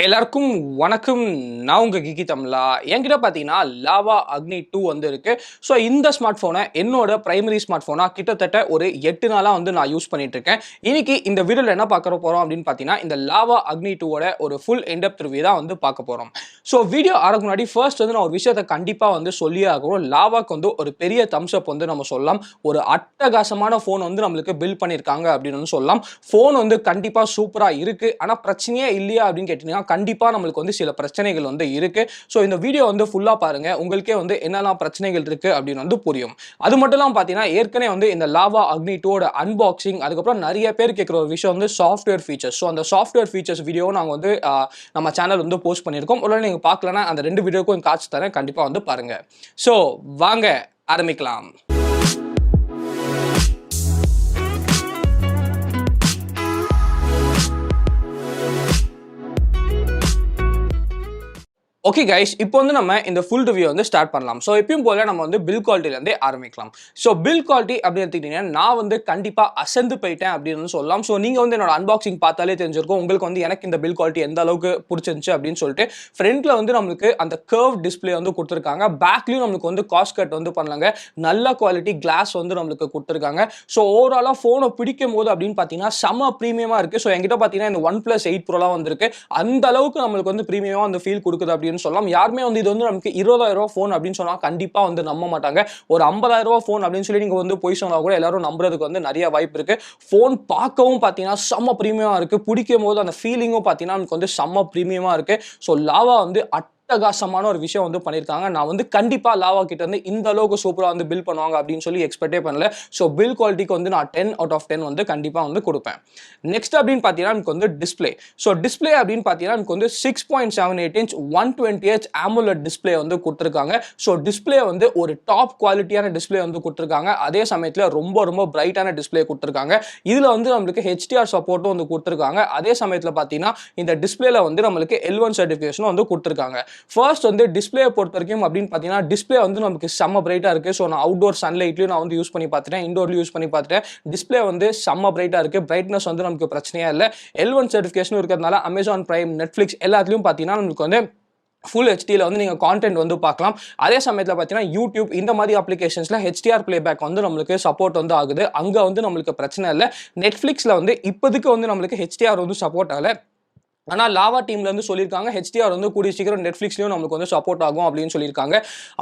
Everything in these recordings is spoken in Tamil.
எல்லாருக்கும் வணக்கம். நான் உங்க Geekytamizha. என்கிட்ட பார்த்தீங்கன்னா லாவா அக்னி 2 வந்து இருக்கு. ஸோ இந்த ஸ்மார்ட் ஃபோனை என்னோட பிரைமரி ஸ்மார்ட் ஃபோனா கிட்டத்தட்ட ஒரு 8 நாளா வந்து நான் யூஸ் பண்ணிட்டு இருக்கேன். இன்னைக்கு இந்த வீடியோல என்ன பார்க்க போறோம் அப்படின்னு பார்த்தீங்கன்னா இந்த லாவா அக்னி 2ஓட ஒரு ஃபுல் இன்டெப்த் ரிவ்யூ தான் வந்து பார்க்க போறோம். ஸோ வீடியோ ஆரம்பம் முன்னாடி ஃபர்ஸ்ட் வந்து நான் ஒரு விஷயத்தை கண்டிப்பா வந்து சொல்லியே ஆகணும். லாவாக்கு வந்து ஒரு பெரிய தம்ஸ் அப் வந்து நம்ம சொல்லலாம். ஒரு அட்டகாசமான ஃபோன் வந்து நம்மளுக்கு பில்ட் பண்ணியிருக்காங்க அப்படின்னு சொல்லலாம். ஃபோன் வந்து கண்டிப்பா சூப்பரா இருக்கு. ஆனா பிரச்சனையே இல்லையா அப்படின்னு கேட்டீங்கன்னா கண்டிப்பா நம்மளுக்கு வந்து சில பிரச்சனைகள் வந்து இருக்கு. சோ இந்த வீடியோ வந்து ஃபுல்லா பாருங்க. உங்களுக்கே வந்து என்னெல்லாம் பிரச்சனைகள் இருக்கு அப்படின்னு வந்து புரியும். அது மட்டும் இல்லாம பாத்தீங்கன்னா ஏற்கனவே வந்து இந்த லாவா அக்னி 2ஓட அன்பாக்சிங் அதுக்கப்புறம் நிறைய பேர் கேட்குற ஒரு விஷயம் வந்து சாஃப்ட்வேர் ஃபீச்சர்ஸ். ஸோ அந்த சாஃப்ட்வேர் ஃபீச்சர்ஸ் வீடியோ நாங்கள் வந்து நம்ம சேனல் வந்து போஸ்ட் பண்ணியிருக்கோம். உடனே நீங்க பார்க்கலன்னா அந்த 2 வீடியோக்கும் காட்சி தரேன், கண்டிப்பா வந்து பாருங்க. ஸோ வாங்க ஆரம்பிக்கலாம். ஓகே கைஸ், இப்போ வந்து நம்ம இந்த ஃபுல் ரிவ்யூ வந்து ஸ்டார்ட் பண்ணலாம். ஸோ எப்பயும் போல நம்ம வந்து பில் குவாலிட்டிலேருந்தே ஆரம்பிக்கலாம். ஸோ பில் குவாலிட்டி அப்படின்னு எடுத்துக்கிட்டீங்கன்னா நான் வந்து கண்டிப்பாக அசந்து போயிட்டேன் அப்படின்னு சொல்லலாம். ஸோ நீங்கள் வந்து என்னோட அன்பாக்சிங் பார்த்தாலே தெரிஞ்சிருக்கும் உங்களுக்கு வந்து எனக்கு இந்த பில் குவாலிட்டி எந்த அளவுக்கு பிடிச்சிருந்துச்சு அப்படின்னு சொல்லிட்டு. ஃப்ரண்ட்ல வந்து நம்மளுக்கு அந்த கர்வ் டிஸ்பிளே வந்து கொடுத்துருக்காங்க. பேக்லையும் நம்மளுக்கு வந்து காஸ்ட் கட் வந்து பண்ணலாங்க. நல்ல குவாலிட்டி கிளாஸ் வந்து நம்மளுக்கு கொடுத்துருக்காங்க. ஸோ ஓவராலாக ஃபோனை பிடிக்கும் போது அப்படின்னு பார்த்தீங்கன்னா செம ப்ரீமியமாக இருக்குது. ஸோ என்கிட்ட பார்த்தீங்கன்னா இந்த OnePlus 8 ப்ரோலாம் வந்திருக்கு. அந்த அளவுக்கு நம்மளுக்கு வந்து ப்ரீமியமாக அந்த ஃபீல் கொடுக்குது அப்படின்னு சொல்லலாம். யாருமே வந்து இது வந்து நமக்கு 20,000 ரூபாய் ஃபோன் அப்படின்னு சொன்னா கண்டிப்பா வந்து நம்ப மாட்டாங்க. ஒரு 50,000 ரூபாய் ஃபோன் அப்படின்னு சொல்லி நீங்க வந்து போய் சொன்னா கூட எல்லாரும் நம்புறதுக்கு வந்து நிறைய வாய்ப்பு இருக்கு. ஃபோன் பார்க்கவும் பார்த்தீங்கன்னா செம்ம பிரீமியமா இருக்கு. பிடிக்கும் போது அந்த ஃபீலிங்கும் பார்த்தீங்கன்னா நமக்கு வந்து செம்ம பிரீமியமா இருக்கு. ஸோ லாவா வந்து அட்டகாசமான ஒரு விஷயம் வந்து பண்ணியிருக்காங்க. நான் வந்து கண்டிப்பா லாவா கிட்ட இருந்து இந்த அளவுக்கு சூப்பரா வந்து பில் பண்ணுவாங்க அப்படின்னு சொல்லி எக்ஸ்பெக்டே பண்ணல. ஸோ பில் குவாலிட்டிக்கு வந்து நான் 10 out of 10 வந்து கண்டிப்பா வந்து கொடுப்பேன். நெக்ஸ்ட் அப்படின்னு பார்த்தீங்கன்னா எனக்கு வந்து டிஸ்பிளே. ஸோ டிஸ்பிளே அப்படின்னு பார்த்தீங்கன்னா எனக்கு வந்து 6.78 inch 120Hz AMOLED டிஸ்பிளே வந்து கொடுத்துருக்காங்க. ஸோ டிஸ்பிளே வந்து ஒரு டாப் குவாலிட்டியான டிஸ்பிளே வந்து கொடுத்துருக்காங்க. அதே சமயத்தில் ரொம்ப ரொம்ப பிரைட்டான டிஸ்பிளே கொடுத்துருக்காங்க. இதுல வந்து நம்மளுக்கு HDR சப்போர்ட்டும் வந்து கொடுத்துருக்காங்க. அதே சமயத்தில் பார்த்தீங்கன்னா இந்த டிஸ்பிளேல வந்து நம்மளுக்கு L1 சர்டிஃபிகேஷனும் வந்து கொடுத்துருக்காங்க. ஃபர்ஸ்ட் வந்து டிஸ்பிளே பொறுத்த வரைக்கும் அப்படின்னு பார்த்தீங்கன்னா டிஸ்பிளே வந்து நமக்கு செம்ம பிரைட்டா இருக்கு. ஸோ நான் அவுட்டோர் சன்லைட்லையும் நான் வந்து யூஸ் பண்ணி பார்த்துட்டேன், இண்டோர்லையும் யூஸ் பண்ணி பார்த்துட்டேன். டிஸ்பிளே வந்து செம்ம பிரைட்டா இருக்கு. பிரைட்னஸ் வந்து நமக்கு பிரச்சனையா இல்லை. L1 சர்டிஃபிகேஷனும் இருக்கிறதுனால அமேசான் பிரைம், நெட்ஃபிளிக்ஸ் எல்லாத்துலையும் பார்த்தீங்கன்னா நமக்கு வந்து ஃபுல் ஹெச்டியில் வந்து நீங்கள் கான்டென்ட் வந்து பார்க்கலாம். அதே சமயத்தில் பார்த்தீங்கன்னா யூடியூப் இந்த மாதிரி அப்ளிகேஷன்ஸில் HDR பிளேபேக் வந்து நம்மளுக்கு சப்போர்ட் வந்து ஆகுது. அங்கே வந்து நம்மளுக்கு பிரச்சனை இல்லை. நெட்ஃப்ளிக்ஸில் வந்து இப்போதைக்கு வந்து நம்மளுக்கு HDR வந்து சப்போர்ட் ஆகலை. ஆனால் லாவா டீம்ல இருந்து சொல்லியிருக்காங்க HDR வந்து கூடிய சீக்கிரம் நெட்ஃப்ளிக்ஸ்லையும் நம்மளுக்கு வந்து சப்போர்ட் ஆகும் அப்படின்னு சொல்லியிருக்காங்க.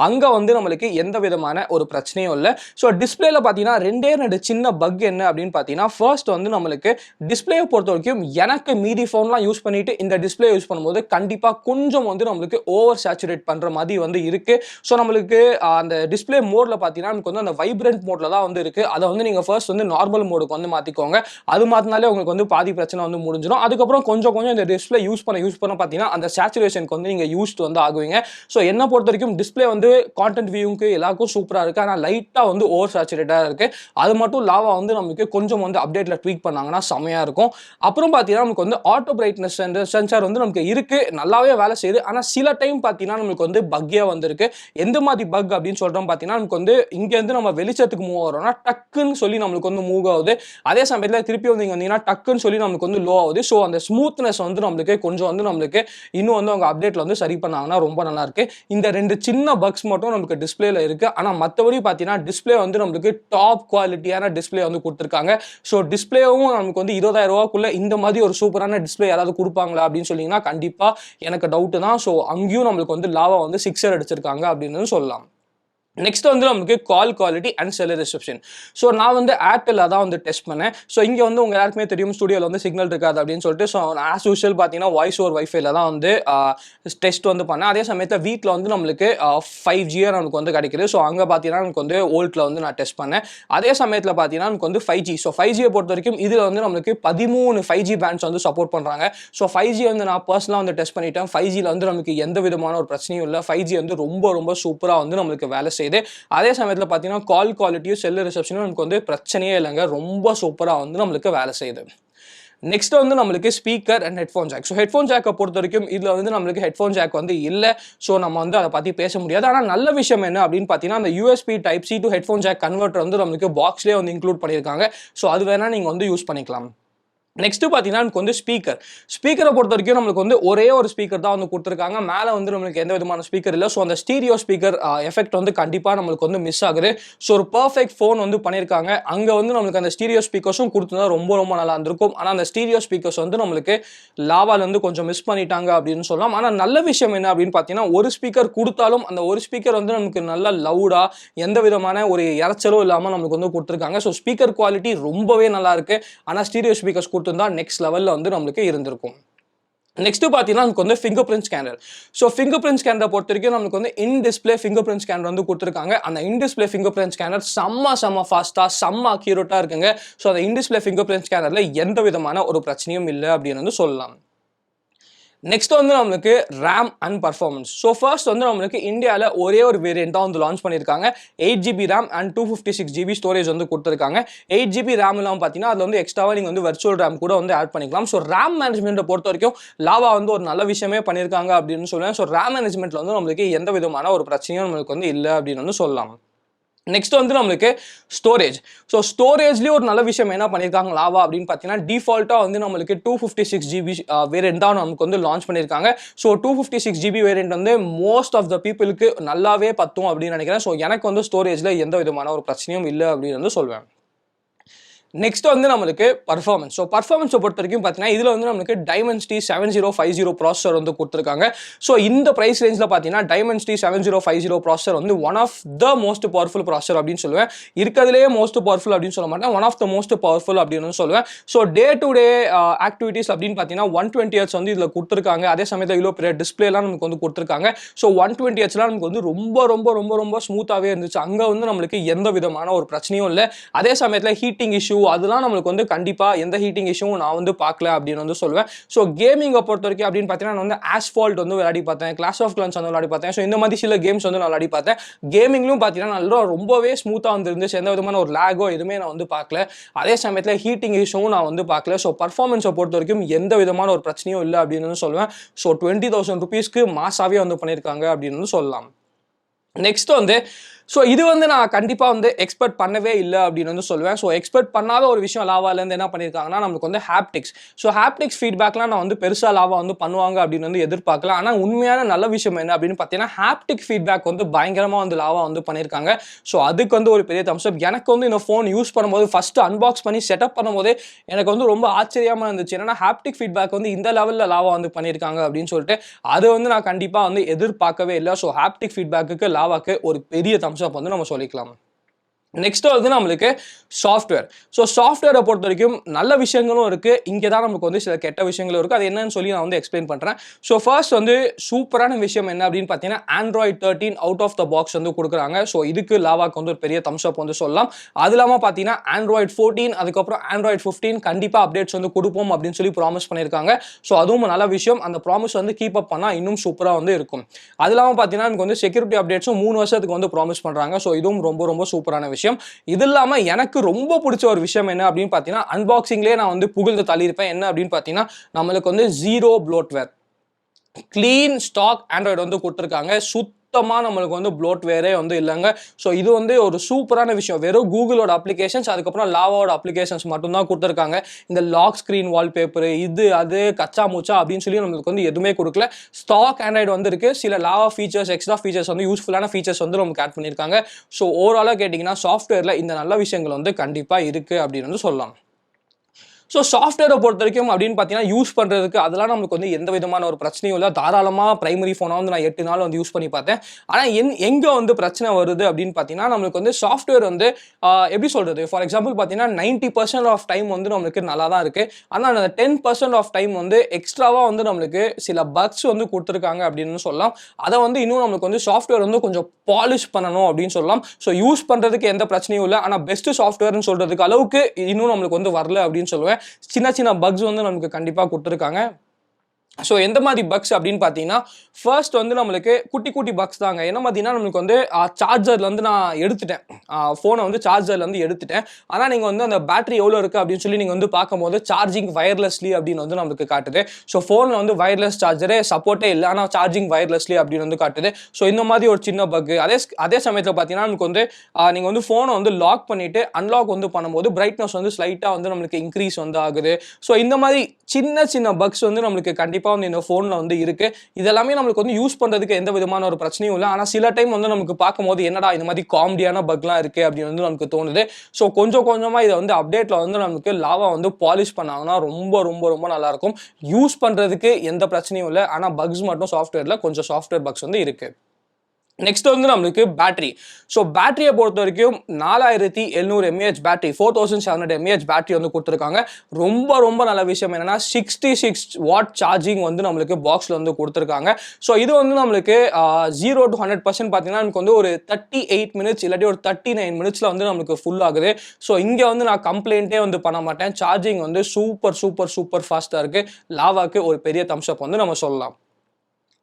அங்கே வந்து நம்மளுக்கு எந்த விதமான ஒரு பிரச்சனையும் இல்லை. ஸோ டிஸ்பிளேல பார்த்தீங்கன்னா ரெண்டு சின்ன பக் என்ன அப்படின்னு பார்த்தீங்கன்னா ஃபர்ஸ்ட் வந்து நம்மளுக்கு டிஸ்பிளேயை பொறுத்த வரைக்கும் எனக்கு மீதி ஃபோன்லாம் யூஸ் பண்ணிட்டு இந்த டிஸ்பிளே யூஸ் பண்ணும்போது கண்டிப்பாக கொஞ்சம் வந்து நம்மளுக்கு ஓவர் சேச்சுரேட் பண்ணுற மாதிரி வந்து இருக்கு. ஸோ நம்மளுக்கு அந்த டிஸ்பிளே மோட்ல பார்த்தீங்கன்னா நமக்கு வந்து அந்த வைப்ரண்ட் மோட்ல தான் வந்து இருக்கு. அதை வந்து நீங்கள் ஃபர்ஸ்ட் வந்து நார்மல் மோடுக்கு வந்து மாற்றிக்கோங்க. அது மாற்றினாலே உங்களுக்கு வந்து பாதி பிரச்சனை வந்து முடிஞ்சிடும். அதுக்கப்புறம் கொஞ்சம் இந்த டிஸ்பிளே யூஸ் பண்ண பார்த்தீங்கன்னா அந்த சேச்சுரேஷனுக்கு வந்து நீங்க யூஸ்ட் வந்து ஆகுவீங்க. ஸோ என்ன பொறுத்த வரைக்கும் டிஸ்பிளே வந்து கான்டென்ட் வியூக்கு எல்லாருக்கும் சூப்பராக இருக்கு. ஆனால் லைட்டாக வந்து ஓவர் சேச்சுரேட்டாக இருக்கு. அது மட்டும் லாவா வந்து நமக்கு கொஞ்சம் வந்து அப்டேட்ல ட்வீக் பண்ணாங்கன்னா செமையா இருக்கும். அப்புறம் பார்த்தீங்கன்னா நமக்கு வந்து ஆட்டோ பிரைட்னஸ் சென்சார் வந்து நமக்கு இருக்கு, நல்லாவே வேலை செய்யுது. ஆனால் சில டைம் பார்த்தீங்கன்னா நமக்கு வந்து பக்கியா வந்திருக்கு. எந்த மாதிரி பக் அப்படின்னு சொல்றோம் பார்த்தீங்கன்னா நமக்கு வந்து இங்கேருந்து நம்ம வெளிச்சத்துக்கு மூவ் ஆகிறோம்னா டக்குன்னு சொல்லி நம்மளுக்கு வந்து மூவ் ஆகுது. அதே சமயத்தில் திருப்பி வந்து இங்கே வந்தீங்கன்னா டக்குன்னு சொல்லி நமக்கு வந்து லோ ஆகுது. ஸோ அந்த ஸ்மூத்னஸ் வந்து நம்மளுக்கு கொஞ்சம் வந்து நம்மளுக்கு இன்னும் வந்து அவங்க அப்டேட்ல வந்து சரி பண்ணாங்கன்னா ரொம்ப நல்லா இருக்கு. இந்த 2 சின்ன பக்ஸ் மட்டும் நமக்கு டிஸ்பிளேல இருக்கு. ஆனா மத்தபடி பாத்தீங்கன்னா டிஸ்பிளே வந்து நமக்கு டாப் குவாலிட்டியான டிஸ்பிளே வந்து கொடுத்துருக்காங்க. ஸோ டிஸ்பிளேவும் நமக்கு வந்து 20,000 ரூபாய்க்குள்ள இந்த மாதிரி ஒரு சூப்பரான டிஸ்பிளே யாராவது கொடுப்பாங்களா அப்படின்னு சொன்னீங்கன்னா கண்டிப்பா எனக்கு டவுட் தான். ஸோ அங்கேயும் நம்மளுக்கு வந்து லாவா வந்து 6 அடிச்சிருக்காங்க அப்படின்னு சொல்லலாம். நெக்ஸ்ட் வந்து நமக்கு call quality and seller reception. So நான் வந்து ஏர்டெல் தான் வந்து டெஸ்ட் பண்ணேன். ஸோ இங்கே வந்து உங்கள் எல்லாருக்குமே தெரியும் ஸ்டுடியோவில் வந்து சிக்னல் இருக்காது அப்படின்னு சொல்லிட்டு. ஸோ ஆஸ் யூஷுவல் பார்த்தீங்கன்னா வாய்ஸ் ஓவர் வைஃபைல தான் வந்து டெஸ்ட் வந்து பண்ணேன். அதே சமயத்தில் வீட்டில் வந்து நம்மளுக்கு 5G நமக்கு வந்து கிடைக்குது. ஸோ அங்கே பார்த்தீங்கன்னா நமக்கு வந்து ஓல்ட்டில் வந்து நான் டெஸ்ட் பண்ணேன். அதே சமயத்தில் பார்த்தீங்கன்னா நமக்கு வந்து 5G. ஸோ 5G பொறுத்த வரைக்கும் இதில் வந்து நம்மளுக்கு 13 5G பேண்ட்ஸ் வந்து சப்போர்ட் பண்ணுறாங்க. ஸோ 5G வந்து நான் பர்சனலாக வந்து டெஸ்ட் பண்ணிட்டேன். 5Gல வந்து நமக்கு எந்த விதமான ஒரு பிரச்சனையும் இல்லை. 5G வந்து ரொம்ப ரொம்ப சூப்பராக வந்து நம்மளுக்கு வேலை செய்யுது. அதே சமயத்தில் பார்த்தீங்கன்னா கால் குவாலிட்டியும் செல்லர் ரிசப்ஷனும் நமக்கு வந்து பிரச்சனையே இல்லைங்க, ரொம்ப சூப்பராக வந்து நம்மளுக்கு வேலை செய்யுது. நெக்ஸ்ட் வந்து நம்மளுக்கு speaker and headphone jack. So headphone ஜாக்கை பொறுத்த வரைக்கும் இதில் வந்து நம்மளுக்கு ஹெட்ஃபோன் ஜாக் வந்து இல்லை. ஸோ நம்ம வந்து அதை பற்றி பேச முடியாது. ஆனால் நல்ல விஷயம் என்ன அப்படின்னு பார்த்தீங்கன்னா அந்த USB Type-C to headphone jack converter வந்து நம்மளுக்கு பாக்ஸ்லேயே வந்து இன்க்ளூட் பண்ணியிருக்காங்க. ஸோ அது வேணால் நீங்கள் வந்து யூஸ் பண்ணிக்கலாம். நெக்ஸ்ட் பார்த்தீங்கன்னா நமக்கு வந்து ஸ்பீக்கரை பொறுத்த வரைக்கும் நம்மளுக்கு வந்து ஒரே ஒரு ஸ்பீக்கர் தான் வந்து கொடுத்துருக்காங்க. மேலே வந்து நம்மளுக்கு எந்த விதமான ஸ்பீக்கர் இல்லை. ஸோ அந்த ஸ்டீரியோ ஸ்பீக்கர் எஃபெக்ட் வந்து கண்டிப்பாக நம்மளுக்கு வந்து மிஸ் ஆகுது. ஸோ ஒரு பர்ஃபெக்ட் ஃபோன் வந்து பண்ணியிருக்காங்க. அங்கே வந்து நம்மளுக்கு அந்த ஸ்டீரியோ ஸ்பீக்கர்ஸும் கொடுத்துருந்தா ரொம்ப ரொம்ப நல்லா இருந்திருக்கும். ஆனால் அந்த ஸ்டீரியோ ஸ்பீக்கர்ஸ் வந்து நம்மளுக்கு லாவாலேருந்து கொஞ்சம் மிஸ் பண்ணிட்டாங்க அப்படின்னு சொல்லலாம். ஆனால் நல்ல விஷயம் என்ன அப்படின்னு பார்த்தீங்கன்னா, ஒரு ஸ்பீக்கர் கொடுத்தாலும் அந்த ஒரு ஸ்பீக்கர் வந்து நமக்கு நல்லா லவுடாக எந்த விதமான ஒரு இறைச்சலும் இல்லாமல் நம்மளுக்கு வந்து கொடுத்துருக்காங்க. ஸோ ஸ்பீக்கர் குவாலிட்டி ரொம்பவே நல்லா இருக்கு. ஆனால் ஸ்டீரியோ ஸ்பீக்கர்ஸ் கொடுத்துருந்தா நெக்ஸ்ட் லெவலில் வந்து நம்மளுக்கு இருந்திருக்கும். நெக்ஸ்ட் பார்த்தீங்கன்னா நமக்கு வந்து fingerprint scanner. So fingerprint ஸ்கேனரை பொறுத்த வரைக்கும் நமக்கு வந்து in display fingerprint scanner வந்து கொடுத்துருக்காங்க. அந்த in display fingerprint scanner செம்ம ஃபாஸ்ட்டாக செம்ம அக்யூரேட்டாக இருக்குங்க. ஸோ அந்த இன் டிஸ்பிளே ஃபிங்கர் பிரிண்ட் ஸ்கேனரில் எந்த விதமான ஒரு பிரச்சனையும் இல்லை அப்படின்னு வந்து சொல்லலாம். நெக்ஸ்ட் வந்து நம்மளுக்கு RAM and performance. So first வந்து நம்மளுக்கு இந்தியாவில் ஒரே ஒரு வேரியண்ட்டாக வந்து லான்ச் பண்ணியிருக்காங்க. 8GB RAM and 256GB storage வந்து கொடுத்துருக்காங்க. 8GB ரேம் இல்லாமல் பார்த்தீங்கன்னா அதில் வந்து எக்ஸ்ட்ராவாக நீங்கள் வந்து வெர்ச்சுவல் ரேம் கூட வந்து ஆட் பண்ணிக்கலாம். ஸோ ரேம் மேனேஜ்மெண்ட்டை பொறுத்த வரைக்கும் லாவா வந்து ஒரு நல்ல விஷயமே பண்ணியிருக்காங்க அப்படின்னு சொல்லுவேன். ஸோ ரேம் மேனேஜ்மெண்ட்டில் வந்து நம்மளுக்கு எந்த விதமான ஒரு பிரச்சனையும் நம்மளுக்கு வந்து இல்லை அப்படின்னு வந்து சொல்லலாம். நெக்ஸ்ட் வந்து நம்மளுக்கு ஸ்டோரேஜ். ஸோ ஸ்டோரேஜ்லேயும் ஒரு நல்ல விஷயம் என்ன பண்ணியிருக்காங்க லாவா அப்படின்னு பார்த்தீங்கன்னா, டிஃபால்ட்டாக வந்து நம்மளுக்கு 256GB வேரியண்ட் தான் நமக்கு வந்து லான்ச் பண்ணியிருக்காங்க. ஸோ 256GB வேரியண்ட் வந்து மோஸ்ட் ஆஃப் த பீப்புளுக்கு நல்லாவே பத்தும் அப்படின்னு நினைக்கிறேன். ஸோ எனக்கு வந்து ஸ்டோரேஜில் எந்த விதமான ஒரு பிரச்சனையும் இல்லை அப்படின்னு வந்து சொல்வேன். நெக்ஸ்ட் வந்து நம்மளுக்கு பர்ஃபார்மன்ஸ். ஸோ பர்ஃபார்மன்ஸை பொறுத்த வரைக்கும் பார்த்தீங்கன்னா இதில் வந்து நம்மளுக்கு டைமென்சிட்டி 7050 ப்ராசஸர் வந்து கொடுத்துருக்காங்க. ஸோ இந்த ப்ரைஸ் ரேஞ்சில் பார்த்தீங்கன்னா டைமென்சிட்டி 7050 ப்ராசஸர் வந்து one of the most powerful processor அப்படின்னு சொல்லுவேன். இருக்கிறதுலேயே மோஸ்ட் பவர்ஃபுல் அப்படின்னு சொல்ல மாட்டேன், one of the most powerful அப்படின்னு சொல்லுவேன். So day to day activities அப்படின்னு பார்த்தீங்கன்னா 120Hz வந்து இதில் கொடுத்துருக்காங்க. அதே சமயத்தில் இவ்வளோ பெரிய டிஸ்பிளேலாம் நமக்கு வந்து கொடுத்துருக்காங்க. ஸோ 120Hzலாம் நமக்கு வந்து ரொம்ப ரொம்ப ரொம்ப ரொம்ப ஸ்மூத்தாகவே இருந்துச்சு. அங்கே வந்து நம்மளுக்கு எந்த விதமான ஒரு பிரச்சனையும் இல்லை. அதே சமயத்தில் ஹீட்டிங் இஷ்யூ அதெல்லாம் நம்மளுக்கு வந்து கண்டிப்பாக எந்த ஹீட்டிங் இஷ்யூவும் நான் வந்து பார்க்கல அப்படின்னு வந்து சொல்லுவேன். ஸோ கேமிங்கை பொறுத்த வரைக்கும் அப்படின்னு பார்த்தீங்கன்னா நான் வந்து ஆஸ்பால்ட் வந்து விளையாடி பார்த்தேன், கிளாஸ் ஆஃப் கிளான்ஸ் வந்து விளையாடி பார்த்தேன். ஸோ இந்த மாதிரி சில கேம்ஸ் வந்து நான் விளையாடி பார்த்தேன். கேமிங்லும் பார்த்தீங்கன்னா நல்லா ரொம்பவே ஸ்மூத்தாக வந்து இருந்துச்சு. எந்த விதமான ஒரு லேகோ எதுவுமே நான் வந்து பார்க்கல. அதே சமயத்தில் ஹீட்டிங் இஷ்யூவும் நான் வந்து பார்க்கல. ஸோ பர்ஃபார்மன்ஸை பொறுத்த வரைக்கும் எந்த விதமான ஒரு பிரச்சனையும் இல்லை அப்படின்னு சொல்லுவேன். ஸோ 20,000 rupeesக்கு மாசாவே வந்து பண்ணியிருக்காங்க அப்படின்னு சொல்லலாம். நெக்ஸ்ட் வந்து ஸோ இது வந்து நான் கண்டிப்பாக வந்து எக்ஸ்பெக்ட் பண்ணவே இல்லை அப்படின்னு வந்து சொல்லுவேன். ஸோ எக்ஸ்பெக்ட் பண்ணாத ஒரு விஷயம் லாவாலேருந்து என்ன பண்ணியிருக்காங்கன்னா நம்மளுக்கு வந்து ஹாப்டிக்ஸ். ஸோ ஹாப்டிக்ஸ் ஃபீட்பேக்லாம் நான் வந்து பெருசாக லாவா வந்து பண்ணுவாங்க அப்படின்னு வந்து எதிர்பார்க்கல. ஆனால் உண்மையான நல்ல விஷயம் என்ன அப்படின்னு பார்த்தீங்கன்னா ஹாப்டிக் ஃபீட்பேக் வந்து பயங்கரமாக வந்து லாவா வந்து பண்ணியிருக்காங்க. ஸோ அதுக்கு வந்து ஒரு பெரிய தம்ஸ் அப். எனக்கு வந்து இந்த ஃபோன் யூஸ் பண்ணும்போது ஃபஸ்ட்டு அன்பாக்ஸ் பண்ணி செட்டப் பண்ணும்போது எனக்கு வந்து ரொம்ப ஆச்சரியமாக இருந்துச்சு. ஏன்னா ஹாப்டிக் ஃபீட்பேக் வந்து இந்த லெவலில் லாவா வந்து பண்ணியிருக்காங்க அப்படின்னு சொல்லிட்டு அது வந்து நான் கண்டிப்பாக வந்து எதிர்பார்க்கவே இல்லை. ஸோ ஹாப்டிக் ஃபீட்பேக்கு லாவாக்கு ஒரு பெரிய தம்ஸ் அப் வந்து நம்ம சொல்லிக்கலாம். நெக்ஸ்ட் வந்து நம்மளுக்கு சாஃப்ட்வேர். ஸோ சாஃப்ட்வேரை பொறுத்த வரைக்கும் நல்ல விஷயங்களும் இருக்குது, இங்கே தான் நமக்கு வந்து சில கெட்ட விஷயங்களும் இருக்குது. அது என்னன்னு சொல்லி நான் வந்து எக்ஸ்பிளைன் பண்ணுறேன். ஸோ ஃபர்ஸ்ட் வந்து சூப்பரான விஷயம் என்ன அப்படின்னு பார்த்தீங்கன்னா Android 13 out of the box வந்து கொடுக்குறாங்க. ஸோ இதுக்கு லாவாக்கு வந்து ஒரு பெரிய தம்ஸ் அப் வந்து சொல்லலாம். அது இல்லாமல் பார்த்தீங்கன்னா Android 14 அதுக்கப்புறம் Android 15 கண்டிப்பாக அப்டேட்ஸ் வந்து கொடுப்போம் அப்படின்னு சொல்லி ப்ராமிஸ் பண்ணியிருக்காங்க. ஸோ அதுவும் நல்ல விஷயம். அந்த ப்ராமிஸ் வந்து கீப் அப் பண்ணால் இன்னும் சூப்பராக வந்து இருக்கும். அது இல்லாமல் பார்த்தீங்கன்னா நமக்கு வந்து செக்யூரிட்டி அப்டேட்ஸும் 3 வருஷத்துக்கு வந்து ப்ராமிஸ் பண்ணுறாங்க. ஸோ இதுவும் ரொம்ப ரொம்ப சூப்பரான விஷயம். இது இல்லாம எனக்கு ரொம்ப பிடிச்ச ஒரு விஷயம் என்ன அப்படின்னு பார்த்தீங்கன்னா அன்பாக்சிங்லேயே நான் வந்து புகழ்ந்து தள்ளியிருப்பேன். என்ன அப்படின்னு பார்த்தீங்கன்னா நம்மளுக்கு வந்து 0 ப்ளோட்வேர் கிளீன் ஸ்டாக் ஆண்ட்ராய்டு வந்து கொடுத்துருக்காங்க. சுத்தமாக நம்மளுக்கு வந்து ப்ளோட்வேரே வந்து இல்லைங்க. ஸோ இது வந்து ஒரு சூப்பரான விஷயம். வெறும் கூகுளோட அப்ளிகேஷன்ஸ் அதுக்கப்புறம் லாவாவோட அப்ளிகேஷன்ஸ் மட்டும்தான் கொடுத்துருக்காங்க. இந்த லாக் ஸ்க்ரீன் வால்பேப்பர் இது அது கச்சா மூச்சா அப்படின்னு சொல்லி நம்மளுக்கு வந்து எதுவுமே கொடுக்கல. ஸ்டாக் ஆண்ட்ராய்டு வந்து இருக்கு. சில லாவா ஃபீச்சர்ஸ் எக்ஸ்ட்ரா ஃபீச்சர்ஸ் வந்து யூஸ்ஃபுல்லான ஃபீச்சர்ஸ் வந்து நமக்கு ஆட் பண்ணியிருக்காங்க. ஸோ ஓவராலாக கேட்டிங்கன்னா சாஃப்ட்வேரில் இந்த நல்ல விஷயங்கள் வந்து கண்டிப்பாக இருக்குது அப்படின்னு வந்து சொல்லலாம். ஸோ சாஃப்ட்வேரை பொறுத்த வரைக்கும் அப்படின்னு பார்த்தீங்கன்னா யூஸ் பண்ணுறதுக்கு அதெல்லாம் நமக்கு வந்து எந்த விதமான ஒரு பிரச்சனையும் இல்லை. தாராளமாக பிரைமரி ஃபோனாக வந்து நான் 8 நாள் வந்து யூஸ் பண்ணி பார்த்தேன். ஆனால் எங்கே வந்து பிரச்சனை வருது அப்படின்னு பார்த்தீங்கன்னா நம்மளுக்கு வந்து சாஃப்ட்வேர் வந்து எப்படி சொல்கிறது, ஃபார் எக்ஸாம்பிள் பார்த்தீங்கன்னா 90% ஆஃப் டைம் வந்து நம்மளுக்கு நல்லா தான் இருக்குது. ஆனால் அந்த 10% ஆஃப் டைம் வந்து எக்ஸ்ட்ராவாக வந்து நம்மளுக்கு சில பக்ஸ் வந்து கொடுத்துருக்காங்க அப்படின்னு சொல்லலாம். அதை வந்து இன்னும் நம்மளுக்கு வந்து சாஃப்ட்வேர் வந்து கொஞ்சம் பாலிஷ் பண்ணணும் அப்படின்னு சொல்லலாம். ஸோ யூஸ் பண்ணுறதுக்கு எந்த பிரச்சனையும் இல்லை. ஆனால் பெஸ்ட்டு சாஃப்ட்வேர்னு சொல்கிறதுக்கு அளவுக்கு இன்னும் நம்மளுக்கு வந்து வரல அப்படின்னு சொல்லுவேன். சின்ன சின்ன பக்ஸ் வந்து நமக்கு கண்டிப்பாக கொடுத்துருக்காங்க. ஸோ எந்த மாதிரி பக்ஸ் அப்படின்னு பார்த்தீங்கன்னா ஃபர்ஸ்ட் வந்து நம்மளுக்கு குட்டி குட்டி பக்ஸ் தாங்க. என்ன பார்த்தீங்கன்னா நம்மளுக்கு வந்து சார்ஜர்லேருந்து நான் எடுத்துட்டேன், ஃபோனை வந்து சார்ஜர்லேருந்து எடுத்துட்டேன். ஆனால் நீங்கள் வந்து அந்த பேட்டரி எவ்வளோ இருக்குது அப்படின்னு சொல்லி நீங்கள் வந்து பார்க்கும்போது சார்ஜிங் வயர்லெஸ்லி அப்படின்னு வந்து நம்மளுக்கு காட்டுது. ஸோ ஃபோனில் வந்து வயர்லெஸ் சார்ஜரே சப்போர்ட்டே இல்லை, ஆனால் சார்ஜிங் வயர்லெஸ்லி அப்படின்னு வந்து காட்டுது. ஸோ இந்த மாதிரி ஒரு சின்ன பக். அதே சமயத்தில் பார்த்தீங்கன்னா நமக்கு வந்து நீங்கள் வந்து ஃபோனை வந்து லாக் பண்ணிவிட்டு அன்லாக் வந்து பண்ணும்போது பிரைட்னஸ் வந்து ஸ்லைட்டாக வந்து நம்மளுக்கு இன்க்ரீஸ் வந்து ஆகுது. ஸோ இந்த மாதிரி சின்ன சின்ன பக்ஸ் வந்து நம்மளுக்கு கண்டிப்பாக வந்து இந்த ஃபோனில் வந்து இருக்கு. இதெல்லாமே நம்மளுக்கு வந்து யூஸ் பண்றதுக்கு எந்த விதமான ஒரு பிரச்சனையும் இல்லை. ஆனால் சில டைம் வந்து நமக்கு பார்க்கும்போது என்னடா இந்த மாதிரி காமெடியான பக்லாம் இருக்கு அப்படின்னு வந்து நமக்கு தோணுது. ஸோ கொஞ்சம் கொஞ்சமா இதை வந்து அப்டேட்ல வந்து நமக்கு லாவா வந்து பாலிஷ் பண்ணாங்கன்னா ரொம்ப ரொம்ப ரொம்ப நல்லா இருக்கும். யூஸ் பண்றதுக்கு எந்த பிரச்சனையும் இல்லை. ஆனால் பக்ஸ் மட்டும் சாஃப்ட்வேர்ல கொஞ்சம் சாஃப்ட்வேர் பக்ஸ் வந்து இருக்கு. நெக்ஸ்ட் வந்து நம்மளுக்கு பேட்டரி. ஸோ பேட்டரியை பொறுத்த வரைக்கும் 4700 mAh பேட்டரி, 4700 mAh பேட்டரி வந்து கொடுத்துருக்காங்க. ரொம்ப ரொம்ப நல்ல விஷயம் என்னன்னா 66 வாட் சார்ஜிங் வந்து நம்மளுக்கு பாக்ஸில் வந்து கொடுத்துருக்காங்க. ஸோ இது வந்து நம்மளுக்கு 0 to 100% பார்த்தீங்கன்னா நமக்கு வந்து ஒரு 38 மினிட்ஸ் இல்லாட்டி ஒரு 39 மினிட்ஸில் வந்து நம்மளுக்கு ஃபுல் ஆகுது. ஸோ இங்கே வந்து நான் கம்ப்ளைண்ட்டே வந்து பண்ண மாட்டேன். சார்ஜிங் வந்து சூப்பர் சூப்பர் சூப்பர் ஃபாஸ்ட்டாக இருக்குது. லாவாக்கு ஒரு பெரிய தம்ஸ் அப் வந்து நம்ம சொல்லலாம்.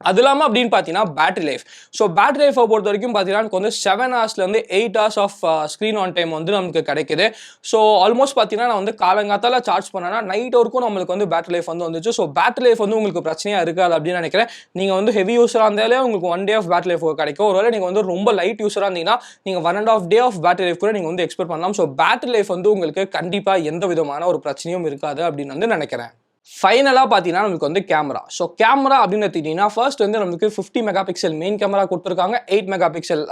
அது இல்லாமல் அப்படின்னு பார்த்தீங்கன்னா பேட்டரி லைஃப். ஸோ பேட்டரி லைஃபை பொறுத்த வரைக்கும் பார்த்தீங்கன்னா எனக்கு வந்து 7 ஹவர்ஸ்லேருந்து 8 hours off screen on time வந்து நமக்கு கிடைக்குது. ஸோ ஆல்மோஸ்ட் பார்த்தீங்கன்னா நான் வந்து காலங்காத்தால சார்ஜ் பண்ணேன்னா நைட் வரைக்கும் நம்மளுக்கு வந்து பேட்டரி லைஃப் வந்து வந்துச்சு. ஸோ பேட்டரி லைஃப் வந்து உங்களுக்கு பிரச்சனையாக இருக்காது அப்படின்னு நினைக்கிறேன். நீங்கள் வந்து ஹெவி யூஸராக இருந்தாலே உங்களுக்கு 1 டே ஆஃப் பேட்டரி லைஃப் கிடைக்கும். ஒருவேளை நீங்கள் வந்து ரொம்ப லைட் யூஸராக இருந்தீங்கன்னா நீங்கள் 1.5 டே ஆஃப் பேட்டரி லைஃப் கூட நீங்கள் வந்து எக்ஸ்பெக்ட் பண்ணலாம். ஸோ பேட்டரி லைஃப் வந்து உங்களுக்கு கண்டிப்பாக எந்த விதமான ஒரு பிரச்சனையும் இருக்காது அப்படின்னு வந்து நினைக்கிறேன். ஃபைனலாக பார்த்தீங்கன்னா நமக்கு வந்து கேமரா. ஸோ கேமரா அப்படின்னு எடுத்துக்கிட்டிங்கன்னா ஃபர்ஸ்ட் வந்து நமக்கு 50 மெகா பிக்சல் மெயின் கேமரா கொடுத்துருக்காங்க. 8 மெகா பிக்சல்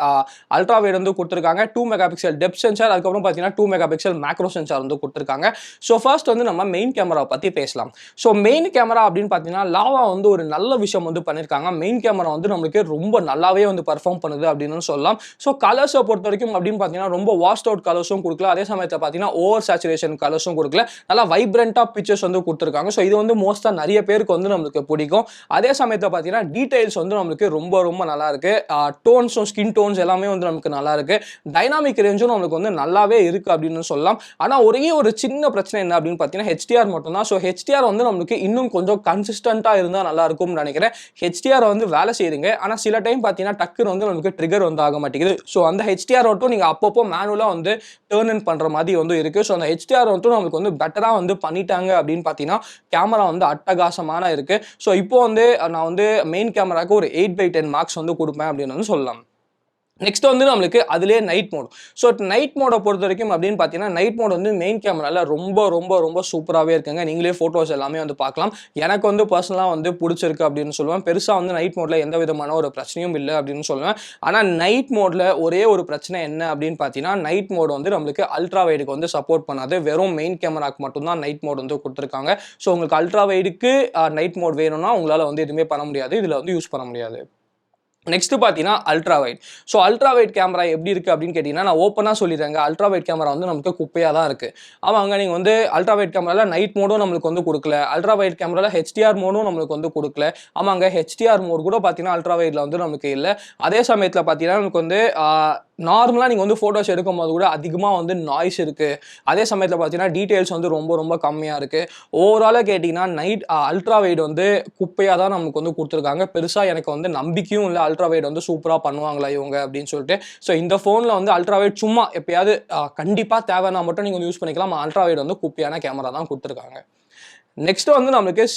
அல்ட்ரா வைட் வந்து கொடுத்துருக்காங்க. 2 மெகா பிக்சல் டெப்த் சென்சார், அதுக்கப்புறம் பார்த்தீங்கன்னா 2 மெகா பிக்சல் மேக்ரோ சென்சார் வந்து கொடுத்துருக்காங்க. ஸோ ஃபர்ஸ்ட் வந்து நம்ம மெயின் கேமராவை பற்றி பேசலாம். ஸோ மெயின் கேமரா அப்படின்னு பார்த்தீங்கன்னா லாவா வந்து ஒரு நல்ல விஷயம் வந்து பண்ணியிருக்காங்க. மெயின் கேமரா வந்து நம்மளுக்கு ரொம்ப நல்லாவே வந்து பர்ஃபார்ம் பண்ணுது அப்படின்னு சொல்லலாம். ஸோ கலர்ஸை பொறுத்த வரைக்கும் அப்படின்னு பார்த்தீங்கன்னா ரொம்ப வாஷ்ட் அவுட் கலர்ஸும் கொடுக்கல, அதே சமயத்தில் பார்த்தீங்கன்னா ஓவர் சேச்சுரேஷன் கலர்ஸும் கொடுக்கல, நல்லா வைப்ரண்டாக பிக்சர்ஸ் வந்து கொடுத்துருக்காங்க. ஸோ இது வந்து மோஸ்டா நிறைய பேருக்கு வந்து நம்மளுக்கு பிடிக்கும். அதே சமயத்தில் பார்த்தீங்கன்னா டீடைல்ஸ் வந்து நம்மளுக்கு ரொம்ப ரொம்ப நல்லா இருக்கு. டோன்ஸும் ஸ்கின் டோன்ஸ் எல்லாமே வந்து நமக்கு நல்லா இருக்கு. டைனாமிக் ரேஞ்சும் நம்மளுக்கு வந்து நல்லாவே இருக்கு அப்படின்னு சொல்லலாம். ஆனால் ஒரே ஒரு சின்ன பிரச்சனை என்ன அப்படின்னு பார்த்தீங்கன்னா ஹெச்டிஆர் மட்டும் தான். ஸோ ஹெச்டிஆர் வந்து நம்மளுக்கு இன்னும் கொஞ்சம் கன்சிஸ்டன்ட்டாக இருந்தால் நல்லா இருக்கும்னு நினைக்கிறேன். ஹெச்டிஆர் வந்து வேலை செய்யுதுங்க, ஆனால் சில டைம் பார்த்தீங்கன்னா டக்குன்னு வந்து நமக்கு ட்ரிகர் வந்து ஆக மாட்டேங்குது. ஸோ அந்த ஹெச்டிஆர் மட்டும் நீங்கள் அப்பப்போ மேனுவலாக வந்து டேர்ன் இன் பண்ணுற மாதிரி வந்து இருக்கு. ஸோ அந்த ஹெச்டிஆர் மட்டும் நம்மளுக்கு வந்து பெட்டராக வந்து பண்ணிட்டாங்க அப்படின்னு பார்த்தீங்கன்னா கேமரா வந்து அட்டகாசமான இருக்கு. ஸோ இப்போ வந்து நான் வந்து மெயின் கேமராக்கு ஒரு 8/10 மார்க்ஸ் வந்து கொடுப்பேன் அப்படின்னு வந்து சொல்லலாம். நெக்ஸ்ட் வந்து நம்மளுக்கு அதுலேயே நைட் மோட். ஸோ நைட் மோடை பொறுத்த வரைக்கும் அப்படின்னு பார்த்தீங்கன்னா நைட் மோட் வந்து மெயின் கேமராவில் ரொம்ப ரொம்ப ரொம்ப சூப்பராகவே இருக்குங்க. நீங்களே ஃபோட்டோஸ் எல்லாமே வந்து பார்க்கலாம். எனக்கு வந்து பர்சனலாக வந்து பிடிச்சிருக்கு அப்படின்னு சொல்லுவேன். பெருசாக வந்து நைட் மோடில் எந்த விதமான ஒரு பிரச்சனையும் இல்லை அப்படின்னு சொல்லுவேன். ஆனால் நைட் மோடில் ஒரே ஒரு பிரச்சனை என்ன அப்படின்னு பார்த்தீங்கன்னா நைட் மோட் வந்து நம்மளுக்கு அல்ட்ரா வைடுக்கு வந்து சப்போர்ட் பண்ணாது. வெறும் மெயின் கேமராக்கு மட்டும்தான் நைட் மோட் வந்து கொடுத்துருக்காங்க. ஸோ உங்களுக்கு அல்ட்ரா வைடுக்கு நைட் மோட் வேணும்னா உங்களால் வந்து எதுவுமே பண்ண முடியாது, இதில் வந்து யூஸ் பண்ண முடியாது. நெக்ஸ்ட் பார்த்தீங்கன்னா ultra wide. So ultra wide camera எப்படி இருக்குது அப்படின்னு கேட்டிங்கன்னா நான் ஓப்பனாக சொல்லிடுறேங்க. அல்ட்ரா வைட் கேமரா வந்து நமக்கு குப்பையாக தான் இருக்குது. ஆமாங்க, நீங்கள் வந்து அல்ட்ரா வைட் கேமராவில் நைட் மோடும் நம்மளுக்கு வந்து கொடுக்கல, அல்ட்ரா வைட் கேமராவில் ஹெச்டிஆர் மோடும் நம்மளுக்கு வந்து கொடுக்கல. ஆமாங்க, ஹெச்டிஆர் மோட் கூட பார்த்தீங்கன்னா அல்ட்ரா வைட்டில் வந்து நமக்கு இல்லை. அதே சமயத்தில் பார்த்தீங்கன்னா நமக்கு வந்து நார்மலாக நீங்கள் வந்து ஃபோட்டோஸ் எடுக்கும்போது கூட அதிகமாக வந்து நாய்ஸ் இருக்குது. அதே சமயத்தில் பார்த்தீங்கன்னா டீட்டெயில்ஸ் வந்து ரொம்ப ரொம்ப கம்மியாக இருக்குது. ஓவராலாக கேட்டிங்கன்னா அல்ட்ரா வைட் வந்து குப்பையாக தான் நமக்கு வந்து கொடுத்துருக்காங்க. பெருசாக எனக்கு வந்து நம்பிக்கையும் இல்லை அல்ட்ரா வைட் வந்து சூப்பராக பண்ணுவாங்களா இவங்க அப்படின்னு சொல்லிட்டு. ஸோ இந்த ஃபோனில் வந்து அல்ட்ரா வைட் சும்மா எப்பயாவது கண்டிப்பாக தேவைன்னா மட்டும் நீங்கள் வந்து யூஸ் பண்ணிக்கலாம். அல்ட்ரா வைட் வந்து குப்பையான கேமரா தான் கொடுத்துருக்காங்க. நெக்ஸ்ட் வந்து நம்மளுக்கு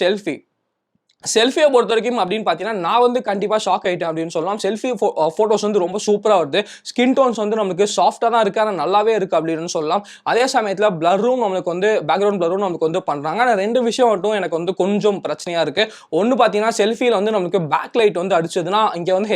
செல்ஃபியை பொறுத்த வரைக்கும் அப்படின்னு பார்த்தீங்கன்னா நான் வந்து கண்டிப்பாக ஷாக் ஆகிட்டேன் அப்படின்னு சொல்லலாம். செல்ஃபி ஃபோட்டோஸ் வந்து ரொம்ப சூப்பராக வருது. ஸ்கின் டோன்ஸ் வந்து நம்மளுக்கு சாஃப்டாக தான் இருக்குது, ஆனால் நல்லாவே இருக்குது அப்படின்னு சொல்லலாம். அதே சமயத்தில் பிளரும் நம்மளுக்கு வந்து பேக்ரவுண்ட் பிளரும் நம்மளுக்கு வந்து பண்ணுறாங்க. ஆனால் 2 விஷயம் மட்டும் எனக்கு வந்து கொஞ்சம் பிரச்சனையாக இருக்குது. ஒன்று பார்த்தீங்கன்னா செல்ஃபியில் வந்து நம்மளுக்கு பேக் லைட் வந்து அடிச்சதுன்னா இங்கே வந்து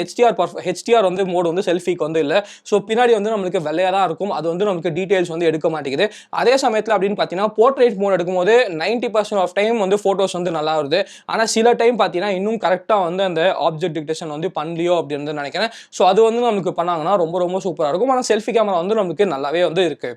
ஹெச்டிஆர் வந்து மோடு வந்து செல்ஃபிக்கு வந்து இல்லை. ஸோ பின்னாடி வந்து நம்மளுக்கு வெள்ளையாக தான் இருக்கும். அது வந்து நமக்கு டீட்டெயில்ஸ் வந்து எடுக்க மாட்டேங்குது. அதே சமயத்தில் அப்படின்னு பார்த்தீங்கன்னா போர்ட்ரேட் மோட் எடுக்கும்போது 90% ஆஃப் டைம் வந்து ஃபோட்டோஸ் வந்து நல்லா வருது. ஆனால் சில டைம் பார்த்தீங்கன்னா இன்னும் கரெக்டாக வந்து அந்த ஆப்ஜெக்ட் டிடெக்ஷன் வந்து பண்ணலையோ அப்படின்னு நினைக்கிறேன். ஸோ அது வந்து நமக்கு பண்ணாங்கன்னா ரொம்ப ரொம்ப சூப்பராக இருக்கும். ஆனால் செல்ஃபி கேமரா வந்து நமக்கு நல்லாவே வந்து இருக்கு.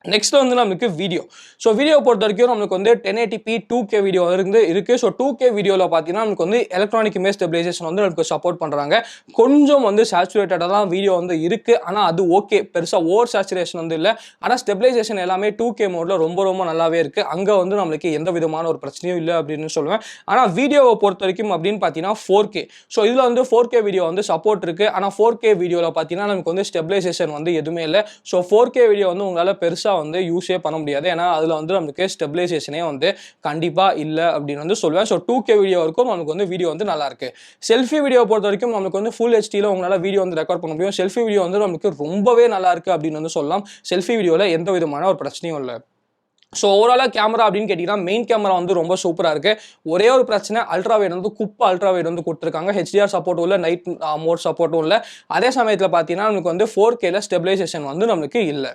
நெக்ஸ்ட் வந்து நமக்கு வீடியோ. ஸோ வீடியோ பொறுத்த வரைக்கும் நமக்கு வந்து 1080p 2K வீடியோ இருக்கு. ஸோ 2K வீடியோவில் பார்த்தீங்கன்னா நமக்கு வந்து எலக்ட்ரானிக் இமேஜ் ஸ்டெபிலைசேஷன் வந்து நமக்கு சப்போர்ட் பண்ணுறாங்க. கொஞ்சம் வந்து சேச்சுரேட்டடாக தான் வீடியோ வந்து இருக்குது. ஆனால் அது ஓகே, பெருசாக ஓவர் சேச்சுரேஷன் வந்து இல்லை. ஆனால் ஸ்டெபிலைசேஷன் எல்லாமே 2K மோடில் ரொம்ப ரொம்ப நல்லாவே இருக்குது. அங்கே வந்து நம்மளுக்கு எந்த விதமான ஒரு பிரச்சனையும் இல்லை அப்படின்னு சொல்லுவேன். ஆனால் வீடியோவை பொறுத்த வரைக்கும் அப்படின்னு பார்த்தீங்கன்னா 4K. ஸோ இதில் வந்து 4K வீடியோ வந்து சப்போர்ட் இருக்குது. ஆனால் 4K வீடியோவில் பார்த்தீங்கன்னா நமக்கு வந்து ஸ்டெபிலைசேஷன் வந்து எதுவுமே இல்லை. ஸோ 4K வீடியோ வந்து உங்களால் பெருசாக வந்து யூஸே பண்ண முடியாது. ஏன்னா அதில் வந்து நமக்கு ஸ்டெபிலைசேஷனே வந்து கண்டிப்பாக இல்லை அப்படின்னு வந்து சொல்லுவேன். ஸோ 2K வீடியோ வரைக்கும் நமக்கு வந்து வீடியோ வந்து நல்லா இருக்கு. செல்ஃபி வீடியோ பொறுத்த வரைக்கும் நமக்கு வந்து ஃபுல் ஹெச்டியில் உங்களால் வீடியோ வந்து ரெக்கார்ட் பண்ண முடியும். செல்ஃபி வீடியோ வந்து நமக்கு ரொம்பவே நல்லா இருக்கு அப்படின்னு வந்து சொல்லலாம். செல்ஃபி வீடியோவில் எந்த விதமான ஒரு பிரச்சனையும் இல்லை. ஸோ ஓவராலாக கேமரா அப்படின்னு கேட்டிங்கன்னா மெயின் கேமரா வந்து ரொம்ப சூப்பராக இருக்குது. ஒரே ஒரு பிரச்சனை, அல்ட்ரா வைட் வந்து அல்ட்ரா வைட் வந்து கொடுத்துருக்காங்க. ஹெச்டிஆர் சப்போர்ட்டும் இல்லை, நைட் மோட் சப்போர்ட்டும் இல்லை. அதே சமயத்தில் பார்த்தீங்கன்னா நமக்கு வந்து 4Kல ஸ்டெபிலைசேஷன் வந்து நமக்கு இல்லை.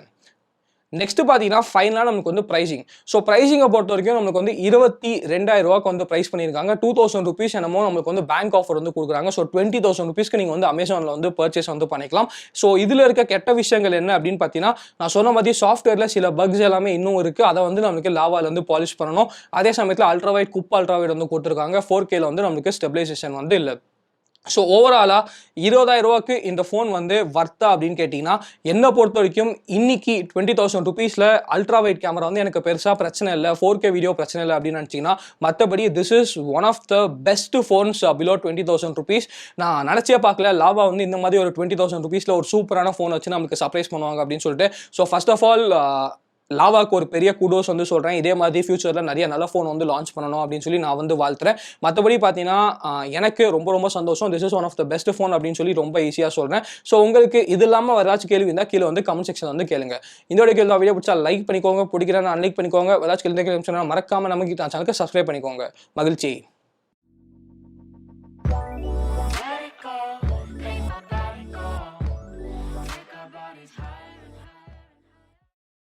நெக்ஸ்ட் பார்த்தீங்கன்னா ஃபைனலாக நமக்கு வந்து ப்ரைசிங். ஸோ ப்ரைசிங்கை பொறுத்த வரைக்கும் நமக்கு வந்து 22,000 வந்து ப்ரைஸ் பண்ணியிருக்காங்க. 2,000 ருபீஸ் என்னமோ நமக்கு வந்து பேங்க் ஆஃபர் வந்து கொடுக்குறாங்க. ஸோ 20,000 ருபீஸ்க்கு நீங்கள் வந்து அமேசானில் வந்து பர்ச்சேஸ் வந்து பண்ணிக்கலாம். ஸோ இதில் இருக்க கெட்ட விஷயங்கள் என்ன அப்படின்னு பார்த்தீங்கன்னா, நான் சொன்ன மாதிரி சாஃப்ட்வேரில் சில பக்ஸ் எல்லாமே இன்னும் இருக்குது. அதை வந்து நமக்கு லாவால் வந்து பாலிஷ் பண்ணணும். அதே சமயத்தில் அல்ட்ரா வைட் வந்து கொடுத்துருக்காங்க. 4Kல வந்து நமக்கு ஸ்டெபிலைசேஷன் வந்து இல்லை. ஸோ ஓவராலாக 20,000 இந்த ஃபோன் வந்து வர்த்தா அப்படின்னு கேட்டிங்கன்னா, என்னை பொறுத்த வரைக்கும் இன்னைக்கு 20,000 ருபீஸில் அல்ட்ரா வைட் கேமரா வந்து எனக்கு பெருசாக பிரச்சனை இல்லை, 4K வீடியோ பிரச்சனை இல்லை அப்படின்னு நினச்சிங்கன்னா, மற்றபடி this is one of the best phones below 20,000 rupees. நான் நினச்சே பார்க்கல லாவா வந்து இந்த மாதிரி ஒரு 20,000 ருபீஸில் ஒரு சூப்பரான ஃபோன் வச்சு நமக்கு சர்ப்ரைஸ் பண்ணுவாங்க அப்படின்னு சொல்லிட்டு. ஸோ ஃபர்ஸ்ட் ஆஃப் ஆல் லாவாக்கு ஒரு பெரிய குடோஸ் வந்து சொல்கிறேன். இதே மாதிரி ஃபியூச்சரில் நிறைய நல்ல ஃபோன் வந்து லான்ச் பண்ணணும் அப்படின்னு சொல்லி நான் வந்து வாழ்த்துறேன். மற்றபடி பார்த்தீங்கன்னா எனக்கு ரொம்ப ரொம்ப சந்தோஷம். This is one of the best phone அப்படின்னு சொல்லி ரொம்ப ஈஸியாக சொல்கிறேன். ஸோ உங்களுக்கு இது இல்லாமல் ஏதாச்சும் கேள்வி இருந்தால் கீழே வந்து கமெண்ட் செக்ஷன் வந்து கேளுங்க. இதோட கேள்வி வீடியோ பிடிச்சா லைக் பண்ணிக்கோங்க, பிடிக்கிறேன்னா அன்லைக் பண்ணிக்கோங்க. ஏதாச்சும் கேள்வி மறக்காமல் நமக்கு சேனலுக்கு சப்ஸ்கிரைப் பண்ணிக்கோங்க. மகிழ்ச்சி.